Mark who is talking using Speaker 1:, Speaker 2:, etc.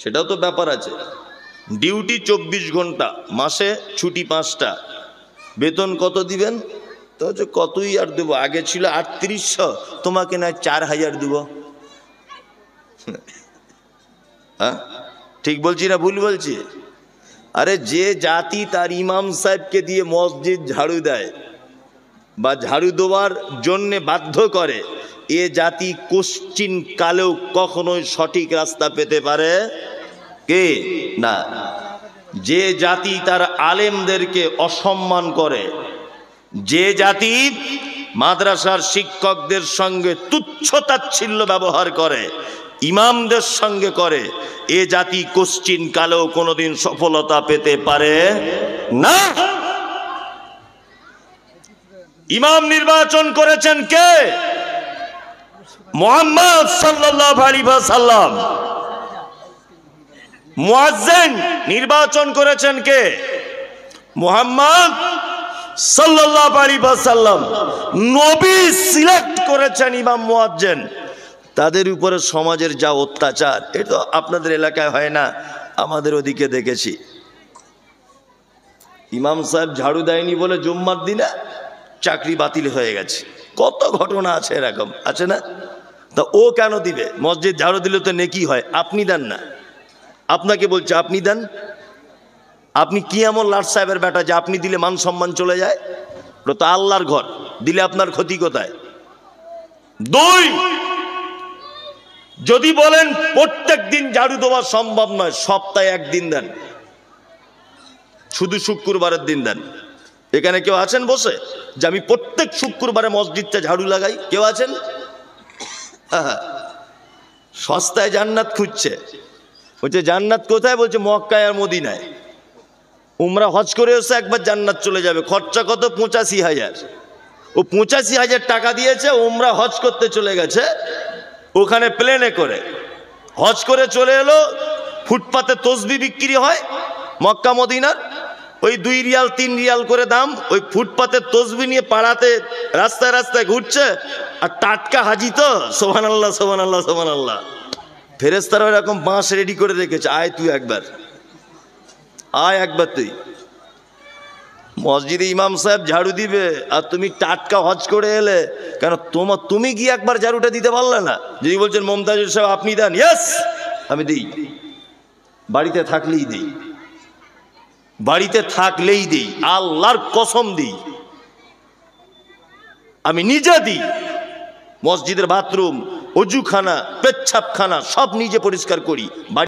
Speaker 1: সেটাও তো ব্যাপার আছে। ডিউটি 24 ঘন্টা, মাসে ছুটি 5টা, বেতন কত দিবেন? তো হচ্ছে কতই আর দেবো, আগে ছিল 3800, তোমাকে না 4000 দেবো। হ্যাঁ, ঠিক বলছি না ভুল বলছি? আরে যে জাতি তার ইমাম সাহেবকে দিয়ে মসজিদ ঝাড়ু দেয় বা ঝাড়ু দেওয়ার জন্যে বাধ্য করে, এ জাতি কোশ্চিন কালেও কখনোই সঠিক রাস্তা পেতে পারে কে না। যে জাতি তার আলেমদেরকে অসম্মান করে, যে জাতি মাদ্রাসার শিক্ষকদের সঙ্গে তুচ্ছ-তাচ্ছিল্য ব্যবহার করে, ইমামদের সঙ্গে করে, এ জাতি কোশ্চিন কালেও কোনোদিন সফলতা পেতে পারে না। ইমাম নির্বাচন করেছেন কে? মুহাম্মদ সাল্লাল্লাহু আলাইহি ওয়াসাল্লাম। মুয়াজ্জিন নির্বাচন করেছেন কে? মুহাম্মদ সাল্লাল্লাহু আলাইহি ওয়াসাল্লাম। নবী সিলেক্ট করেছেন ইমাম মুয়াজ্জিন। তাদের উপরে সমাজের যা অত্যাচার, এটা আপনাদের এলাকায় হয় না, আমাদের ওদিকে দেখেছি। ইমাম সাহেব ঝাড়ু দেয়নি বলে জুম্মার দিনে চাকরি বাতিল হয়ে গেছে। কত ঘটনা আছে এরকম, আছে না? তা ও কেন দিবে? মসজিদ ঝাড়ু দিলে তো নেকি হয়, আপনি দেন না। আপনাকে বলছে আপনি দেন। আপনি কি এমন লাট সাহেবের বেটা যে আপনি দিলে মান সম্মান চলে যায়? ওটা তো আল্লাহর ঘর, দিলে আপনার ক্ষতি কোথায়? 2, যদি বলেন প্রত্যেক দিন ঝাড়ু দেওয়া সম্ভব নয়, সপ্তাহে 1 দিন দেন, শুধু শুক্রবারের দিন দেন। এখানে কেউ আছেন বসে যে আমি প্রত্যেক শুক্রবারে মসজিদটা ঝাড়ু লাগাই? কেউ আছেন? সস্তায় জান্নাত খুঁজছে। বলছে জান্নাত কোথায়? বলছে মক্কায় আর মদিনায়। উমরা হজ করে এসে একবার জান্নাত চলে যাবে। খরচা কত? 85,000। ও 85,000 টাকা দিয়েছে, উমরা হজ করতে চলে গেছে, ওখানে প্লেনে করে হজ করে চলে এলো। ফুটপাতে তসবি বিক্রি হয় মক্কা মদিনার, ওই 2 রিয়াল 3 রিয়াল করে দাম। ওই ফুটপাতে তসবি নিয়ে পাড়াতে রাস্তায় রাস্তায় ঘুরছে, আর টাটকা হাজি তো, সুবহানাল্লাহ সুবহানাল্লাহ সুবহানাল্লাহ। ফেরেশতারা এরকম বাঁশ রেডি করে রেখেছে, আয় তুই একবার, আয় একবার তুই। মসজিদে ইমাম সাহেব ঝাড়ু দিবে আর তুমি টাটকা হজ করে এলে, কেন তুমি গিয়ে একবার ঝাড়ুটা দিতে পারলে না? যদি বলছেন মমতাজুল সাহেব আপনি দেন, ইয়েস আমি দিই, বাড়িতে থাকলেই দিই, বাড়িতে থাকলেই দিই, আল্লাহর কসম দিই, আমি নিজে দিই। মসজিদের বাথরুম, অজুখানা, পেচ্ছাবখানা সব নিজে পরিষ্কার করি।